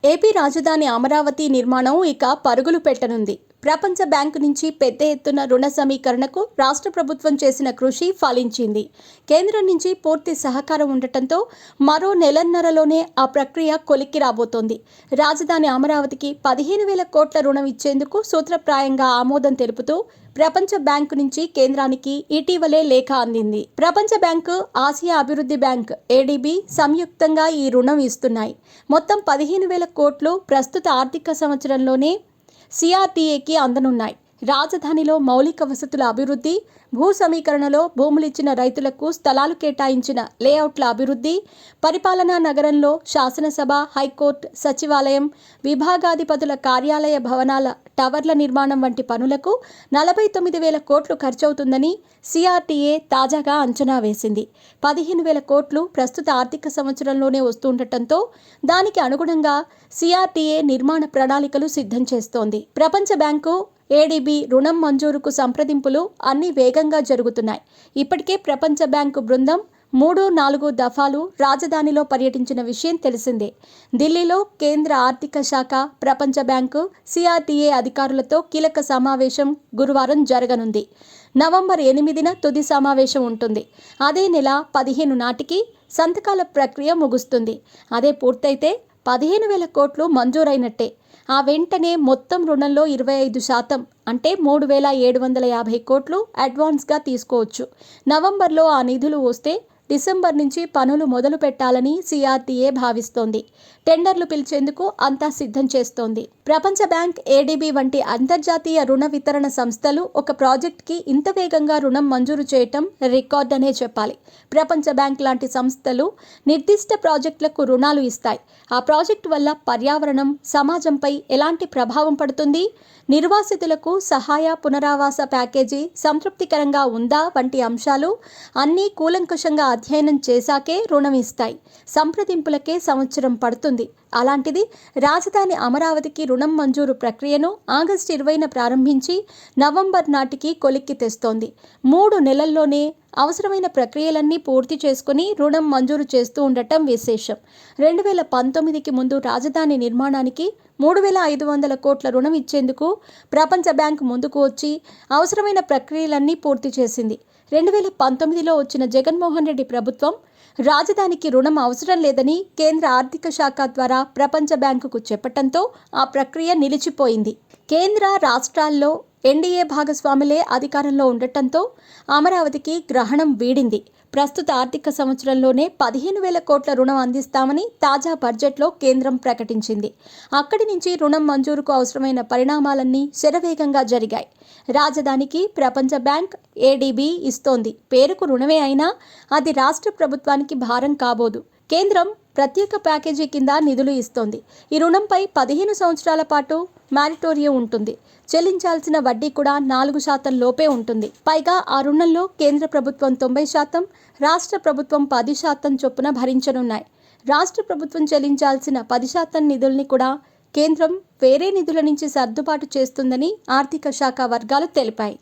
AP రాజధాని అమరావతి నిర్మాణం ఇక పరుగులు పెట్టనుంది. ప్రపంచ బ్యాంకు నుంచి పెద్ద ఎత్తున రుణ సమీకరణకు రాష్ట్ర ప్రభుత్వం చేసిన కృషి ఫలించింది. కేంద్రం నుంచి పూర్తి సహకారం ఉండటంతో మరో నెలన్నరలోనే ఆ ప్రక్రియ కొలిక్కి రాబోతోంది. రాజధాని అమరావతికి 15,000 కోట్ల రుణం ఇచ్చేందుకు సూత్రప్రాయంగా ఆమోదం తెలుపుతూ ప్రపంచ బ్యాంకు నుంచి కేంద్రానికి ఇటీవలే లేఖ అందింది. ప్రపంచ బ్యాంకు, ఆసియా అభివృద్ధి బ్యాంక్ ఏడీబీ సంయుక్తంగా ఈ రుణం ఇస్తున్నాయి. మొత్తం 15,000 కోట్లు ప్రస్తుత ఆర్థిక సంవత్సరంలోనే సిఆర్డీఏకి అందనున్నాయి. రాజధానిలో మౌలిక వసతుల అభివృద్ధి, భూ సమీకరణలో భూములిచ్చిన రైతులకు స్థలాలు కేటాయించిన లేఅవుట్ల అభివృద్ధి, పరిపాలనా నగరంలో శాసనసభ, హైకోర్టు, సచివాలయం, విభాగాధిపతుల కార్యాలయ భవనాల టవర్ల నిర్మాణం వంటి పనులకు 49,000 కోట్లు ఖర్చవుతుందని సిఆర్డీఏ తాజాగా అంచనా వేసింది. 15,000 కోట్లు ప్రస్తుత ఆర్థిక సంవత్సరంలోనే వస్తుండటంతో దానికి అనుగుణంగా సిఆర్డీఏ నిర్మాణ ప్రణాళికలు సిద్ధం చేస్తోంది. ప్రపంచ బ్యాంకు, ఏడీబీ రుణం మంజూరుకు సంప్రదింపులు అన్ని వేగంగా జరుగుతున్నాయి. ఇప్పటికే ప్రపంచ బ్యాంకు బృందం 3-4 దఫాలు రాజధానిలో పర్యటించిన విషయం తెలిసిందే. ఢిల్లీలో కేంద్ర ఆర్థిక శాఖ, ప్రపంచ బ్యాంకు, సిఆర్డీఏ అధికారులతో కీలక సమావేశం గురువారం జరగనుంది. నవంబర్ 8న తుది సమావేశం ఉంటుంది. అదే నెల 15 నాటికి సంతకాల ప్రక్రియ ముగుస్తుంది. అదే పూర్తయితే 15,000 కోట్లు మంజూరైనట్టే. ఆ వెంటనే మొత్తం రుణంలో 25% అంటే 3,750 కోట్లు అడ్వాన్స్గా తీసుకోవచ్చు. నవంబర్లో ఆ నిధులు వస్తే డిసెంబర్ నుంచి పనులు మొదలు పెట్టాలని సిఆర్డీఏ భావిస్తోంది. టెండర్లు పిలిచేందుకు అంతా సిద్ధం చేస్తోంది. ప్రపంచ బ్యాంక్, ఏడీబీ వంటి అంతర్జాతీయ రుణ వితరణ సంస్థలు ఒక ప్రాజెక్ట్కి ఇంత వేగంగా రుణం మంజూరు చేయటం రికార్డ్ అనే చెప్పాలి. ప్రపంచ బ్యాంక్ లాంటి సంస్థలు నిర్దిష్ట ప్రాజెక్టులకు రుణాలు ఇస్తాయి. ఆ ప్రాజెక్టు వల్ల పర్యావరణం, సమాజంపై ఎలాంటి ప్రభావం పడుతుంది, నిర్వాసితులకు సహాయ పునరావాస ప్యాకేజీ సంతృప్తికరంగా ఉందా వంటి అంశాలు అన్నీ కూలంకషంగా అధ్యయనం చేశాకే రుణం ఇస్తాయి. సంప్రదింపులకే సంవత్సరం పడుతుంది. అలాంటిది రాజధాని అమరావతికి రుణం మంజూరు ప్రక్రియను ఆగస్టు 20న ప్రారంభించి నవంబర్ నాటికి కొలిక్కి తెస్తోంది. 3 నెలల్లోనే అవసరమైన ప్రక్రియలన్నీ పూర్తి చేసుకుని రుణం మంజూరు చేస్తూ ఉండటం విశేషం. 2019కి ముందు రాజధాని నిర్మాణానికి 3,500 కోట్ల రుణం ఇచ్చేందుకు ప్రపంచ బ్యాంక్ ముందుకు వచ్చి అవసరమైన ప్రక్రియలన్నీ పూర్తి చేసింది. 2019లో వచ్చిన జగన్మోహన్ రెడ్డి ప్రభుత్వం రాజధానికి రుణం అవసరం లేదని కేంద్ర ఆర్థిక శాఖ ద్వారా ప్రపంచ బ్యాంకుకు చెప్పటంతో ఆ ప్రక్రియ నిలిచిపోయింది. కేంద్ర, రాష్ట్రాల్లో ఎన్డీఏ భాగస్వాములే అధికారంలో ఉండటంతో అమరావతికి గ్రహణం వీడింది. ప్రస్తుత ఆర్థిక సంవత్సరంలోనే 15,000 కోట్ల రుణం అందిస్తామని తాజా బడ్జెట్లో కేంద్రం ప్రకటించింది. అక్కడి నుంచి రుణం మంజూరుకు అవసరమైన పరిణామాలన్నీ శరవేగంగా జరిగాయి. రాజధానికి ప్రపంచ బ్యాంక్, ఏడీబీ ఇస్తోంది. పేరుకు రుణమే అయినా అది రాష్ట్ర ప్రభుత్వానికి భారం కాబోదు. కేంద్రం ప్రత్యేక ప్యాకేజీ కింద నిధులు ఇస్తోంది. ఈ రుణంపై 15 సంవత్సరాల పాటు మారిటోరియం ఉంటుంది. చెల్లించాల్సిన వడ్డీ కూడా 4% లోపే ఉంటుంది. పైగా ఆ రుణంలో కేంద్ర ప్రభుత్వం 90%, రాష్ట్ర ప్రభుత్వం 10% చొప్పున భరించనున్నాయి. రాష్ట్ర ప్రభుత్వం చెల్లించాల్సిన 10% నిధుల్ని కూడా కేంద్రం వేరే నిధుల నుంచి సర్దుబాటు చేస్తుందని ఆర్థిక శాఖ వర్గాలు తెలిపాయి.